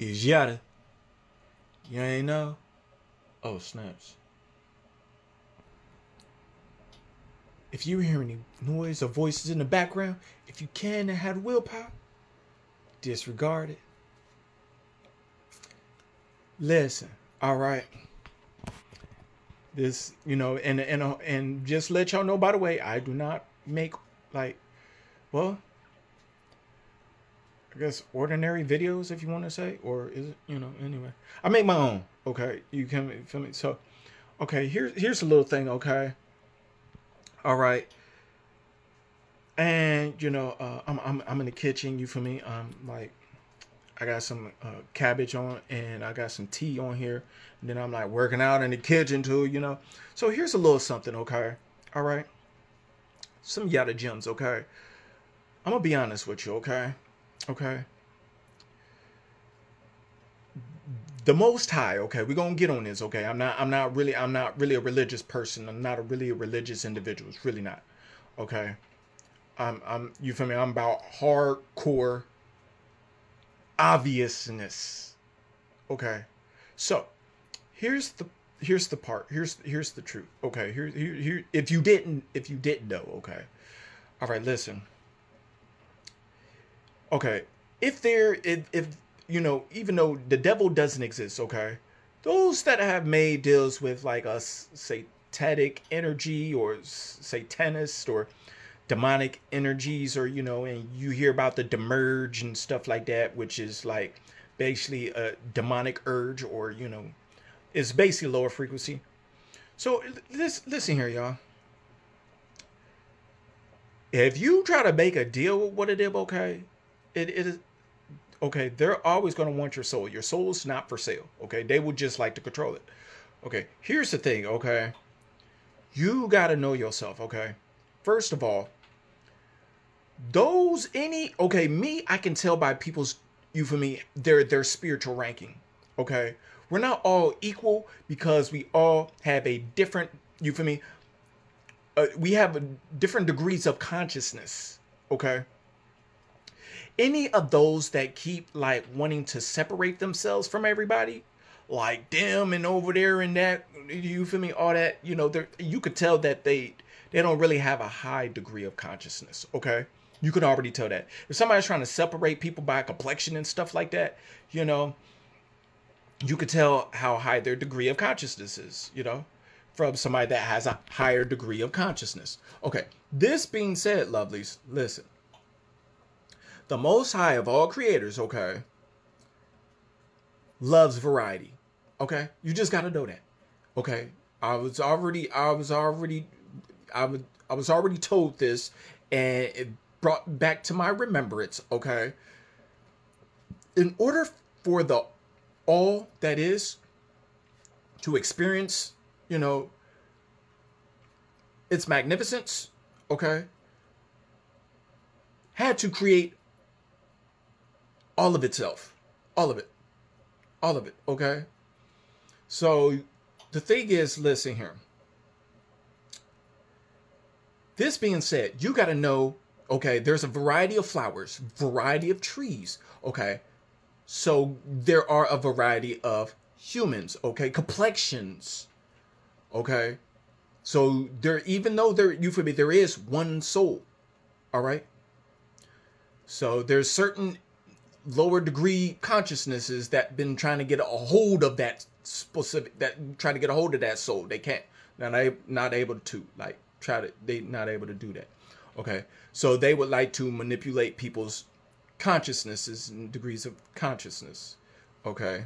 Is yada. You ain't know? Oh, snaps. If you hear any noise or voices in the background, if you can and have willpower, disregard it. Listen, all right. This, and just let y'all know. By the way, I do not make like, well, I guess ordinary videos, if you want to say, or is it, anyway. I make my own. Okay, you can feel me. So, okay, here's a little thing. Okay, all right, and I'm in the kitchen. You feel me? Like I got some cabbage on, and I got some tea on here. And then I'm like working out in the kitchen too. So here's a little something. Okay, all right, some yada gems. Okay, I'm gonna be honest with you. Okay, okay. The Most High. Okay, we're gonna get on this. Okay, I'm not really a religious person. I'm not really a religious individual. It's really not. Okay, you feel me? I'm about hardcore obviousness. Okay, so here's the here's the part. Here's the truth. Okay, here if you didn't know. Okay, all right. Listen. Okay, if even though the devil doesn't exist, okay, those that have made deals with like us satanic energy or satanist or demonic energies, or and you hear about the demerge and stuff like that, which is like basically a demonic urge, or it's basically lower frequency. So listen here, y'all. If you try to make a deal with what it is, okay, it is okay. They're always going to want your soul. Your soul is not for sale. Okay, they would just like to control it. Okay, here's the thing. Okay, you got to know yourself. Okay, first of all, those any okay me I can tell by people's you for me their spiritual ranking. Okay, we're not all equal because we all have a different you for me. We have different degrees of consciousness. Okay, any of those that keep like wanting to separate themselves from everybody, like them and over there and that, you feel me, all that, you could tell that they don't really have a high degree of consciousness. Okay, you could already tell that if somebody's trying to separate people by complexion and stuff like that, you know you could tell how high their degree of consciousness is, from somebody that has a higher degree of consciousness. Okay, this being said, lovelies, listen. The Most High of all creators, okay, loves variety. Okay, you just gotta know that. Okay, I was already told this, and it brought back to my remembrance. Okay, in order for the all that is to experience, you know, its magnificence, okay, had to create all of itself, all of it, all of it. Okay, so the thing is, listen here. This being said, you got to know, okay, there's a variety of flowers, variety of trees, okay? So there are a variety of humans, okay? Complexions, okay? So there, even though there, you feel me, there is one soul, all right? So there's certain lower degree consciousnesses that been trying to get a hold of that specific, that trying to get a hold of that soul. They can't, they're not able to, like, they not able to do that. Okay, so they would like to manipulate people's consciousnesses and degrees of consciousness. Okay,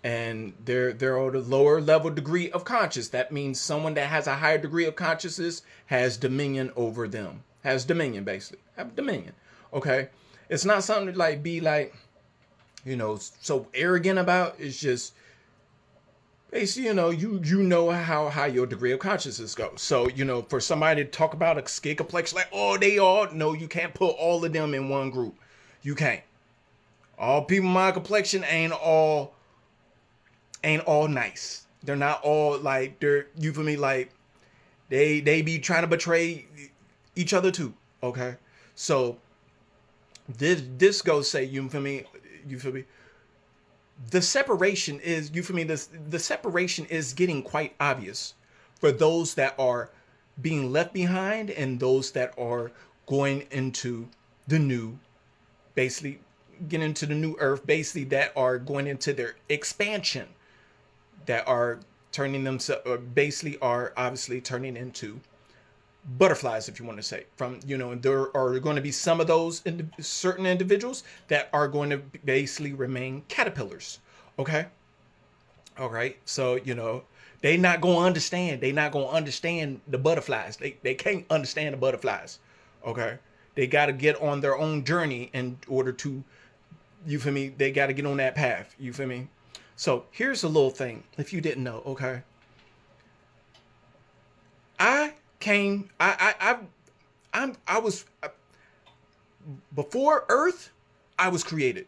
and they're at a lower level degree of conscious. That means someone that has a higher degree of consciousness has dominion over them. Has dominion, basically. Have dominion. Okay, it's not something to like be like, so arrogant about. It's just basically, you know how high your degree of consciousness goes. So, for somebody to talk about a skin complexion, like, oh, they all, no, you can't put all of them in one group. You can't. All people my complexion ain't all nice. They're not all like you feel me, like they be trying to betray each other too. Okay, so this goes say you feel me. the separation is, you feel me, the separation is getting quite obvious for those that are being left behind and those that are going into the new, basically get into the new earth, basically that are going into their expansion, that are turning themselves, or basically are obviously turning into butterflies, if you want to say. From, you know, there are going to be some of those certain individuals that are going to basically remain caterpillars. Okay. All right. So, you know, they not going to understand. They not going to understand the butterflies. They can't understand the butterflies. Okay. They got to get on their own journey in order to, you feel me? They got to get on that path. You feel me? So here's a little thing. If you didn't know, okay. I came, I was, before Earth, I was created.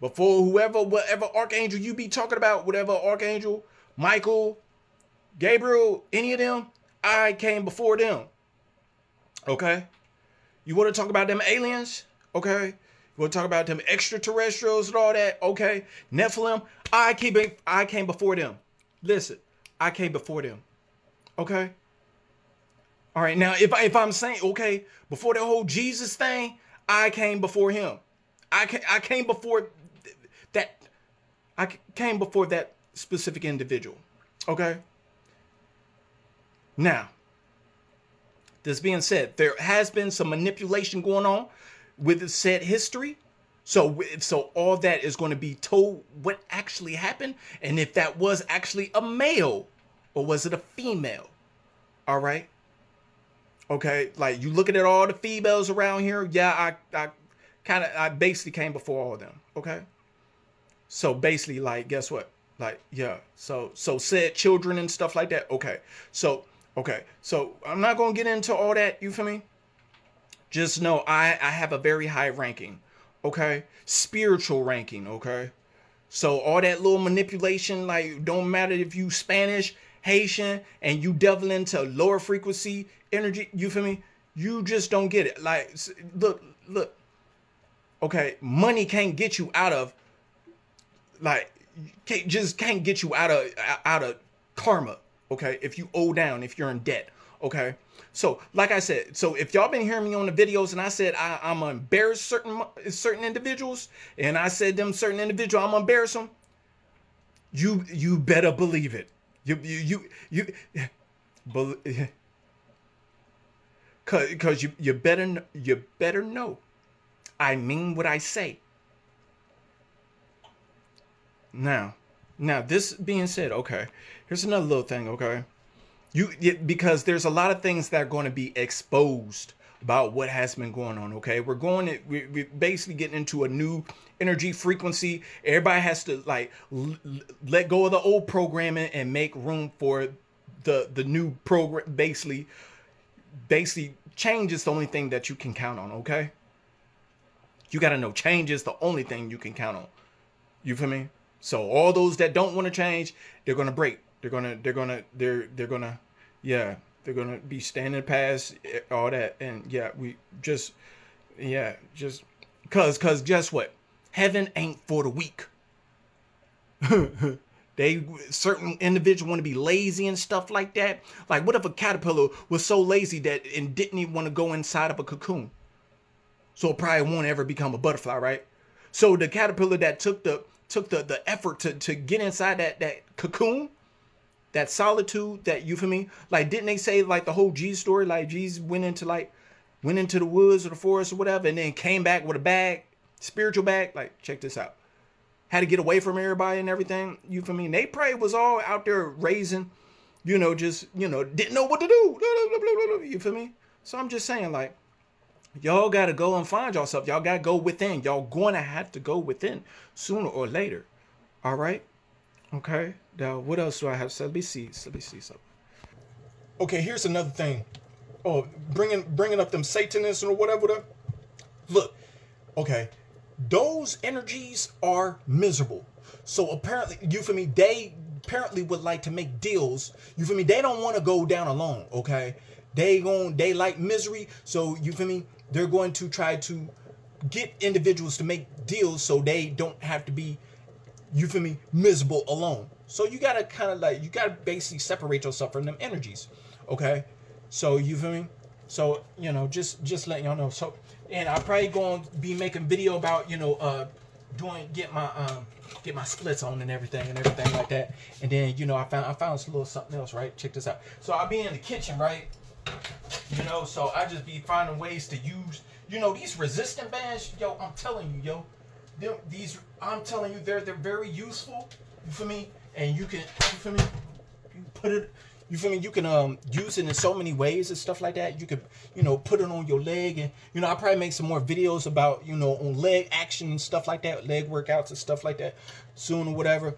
Before whatever archangel you be talking about, whatever archangel, Michael, Gabriel, any of them, I came before them. Okay? You want to talk about them aliens? Okay? You want to talk about them extraterrestrials and all that? Okay? Nephilim, I came before them. Listen, I came before them. Okay? All right, now if I'm saying, okay, before the whole Jesus thing, I came before him. I came before that. I came before that specific individual. Okay. Now, this being said, there has been some manipulation going on with the said history. So all that is going to be told what actually happened, and if that was actually a male or was it a female. All right. Okay, like you looking at all the females around here, yeah, I basically came before all of them. Okay, so basically, like, guess what? Like, yeah, so said children and stuff like that. Okay, so I'm not gonna get into all that. You feel me? Just know I have a very high ranking. Okay, spiritual ranking. Okay, so all that little manipulation, like, don't matter if you Spanish, Haitian, and you delve into lower frequency energy, you feel me? You just don't get it. Like, look. Okay, money can't get you out of, like, can't get you out of karma. Okay, if you owe down, if you're in debt. Okay, so like I said, so if y'all been hearing me on the videos and I said I'm gonna embarrass certain individuals, and I said them certain individual, I'm gonna embarrass them. You better believe it. You cause you better know. I mean what I say. Now this being said, okay, here's another little thing, okay? Because there's a lot of things that are going to be exposed about what has been going on, okay? We're basically getting into a new energy frequency. Everybody has to, like, let go of the old programming and make room for the new program. Basically change is the only thing that you can count on, okay? You got to know change is the only thing you can count on. You feel me? So all those that don't want to change, they're going to break. They're going to be standing past all that. And yeah, cause guess what? Heaven ain't for the weak. Certain individuals want to be lazy and stuff like that. Like, what if a caterpillar was so lazy that and didn't even want to go inside of a cocoon? So it probably won't ever become a butterfly, right? So the caterpillar that took the effort to get inside that cocoon, that solitude, that, you feel me? Like, didn't they say, like, the whole Jesus story, like Jesus went into the woods or the forest or whatever, and then came back with a bag, spiritual bag? Like, check this out. Had to get away from everybody and everything. You feel me? And they probably was all out there raising, didn't know what to do. You feel me? So I'm just saying, like, y'all got to go and find yourself. Y'all got to go within. Y'all going to have to go within sooner or later. All right? Okay. Now, what else do I have? So let me see something. Okay, here's another thing. Oh, bringing up them Satanists or whatever. Look, okay, those energies are miserable. So apparently, you feel me? They apparently would like to make deals. You feel me? They don't want to go down alone. Okay, they like misery. So you feel me? They're going to try to get individuals to make deals so they don't have to be, you feel me, miserable alone. So you gotta kind of like, you gotta basically separate yourself from them energies. Okay, so you feel me. So you know, just letting y'all know. So, and I probably gonna be making video about, you know, get my splits on and everything like that. And then, you know, I found a little something else, right? Check this out. So I'll be in the kitchen, right? You know, so I just be finding ways to use, you know, these resistant bands. Yo, I'm telling you, yo, these, I'm telling you, they're very useful. You feel me? And you can, you feel me? You put it, you feel me? You can use it in so many ways and stuff like that. You could, you know, put it on your leg, and you know, I'll probably make some more videos about, you know, on leg action and stuff like that, leg workouts and stuff like that soon or whatever.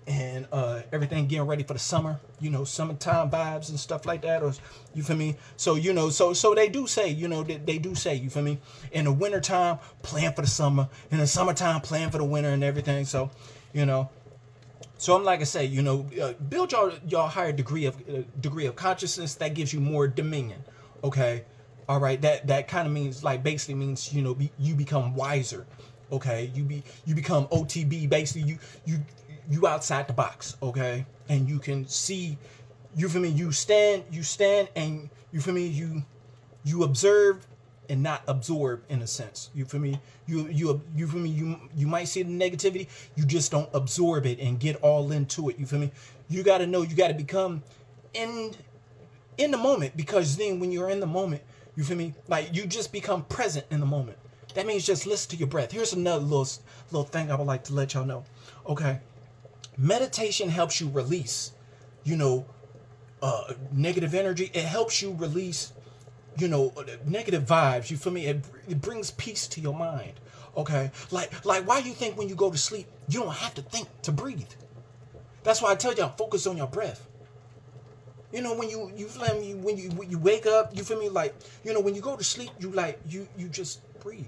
And everything getting ready for the summer, you know, summertime vibes and stuff like that. Or you feel me? So, you know, so they do say, you know, they do say, you feel me? In the wintertime, plan for the summer. In the summertime, plan for the winter and everything. So, you know, so I'm like I say, you know, build your higher degree of consciousness that gives you more dominion. Okay, all right. That kind of means, like, basically means, you know, you become wiser. Okay, you become OTB. Basically, you outside the box. Okay, and you can see. You feel me? You stand and you feel me? You observe and not absorb, in a sense. You feel me? You feel me? You might see the negativity, you just don't absorb it and get all into it. You feel me? You got to know, you got to become in the moment, because then when you're in the moment, you feel me? Like, you just become present in the moment. That means just listen to your breath. Here's another little thing I would like to let y'all know. Okay, meditation helps you release, you know, negative energy. It helps you release, you know, negative vibes. You feel me? It brings peace to your mind. Okay, like why you think when you go to sleep you don't have to think to breathe? That's why I tell y'all, focus on your breath. You know, when you feel me, when you wake up, you feel me, like, you know, when you go to sleep, you like you just breathe.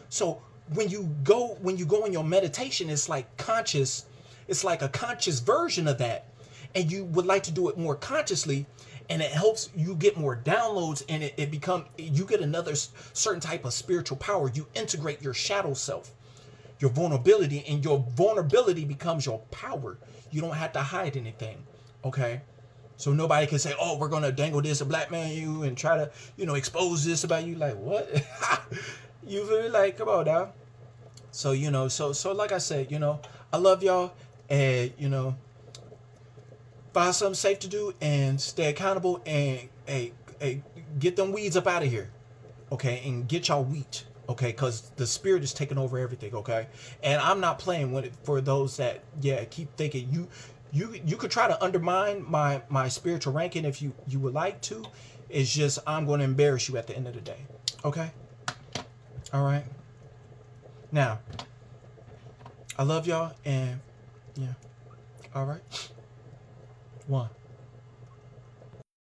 So when you go in your meditation, it's like conscious, it's like a conscious version of that, and you would like to do it more consciously, and it helps you get more downloads, and you get another certain type of spiritual power. You integrate your shadow self, your vulnerability, and your vulnerability becomes your power. You don't have to hide anything. Okay, so nobody can say, oh, we're gonna dangle this, a black man, you, and try to, you know, expose this about you. Like, what? You feel me? Like, come on now. So, you know, so like I said, you know, I love y'all, and, you know, find something safe to do and stay accountable, and get them weeds up out of here. Okay, and get y'all wheat. Okay, because the spirit is taking over everything. Okay, and I'm not playing with it. For those that, yeah, keep thinking you could try to undermine my spiritual ranking if you would like to. It's just, I'm going to embarrass you at the end of the day. Okay, all right. Now, I love y'all, and yeah, all right. One.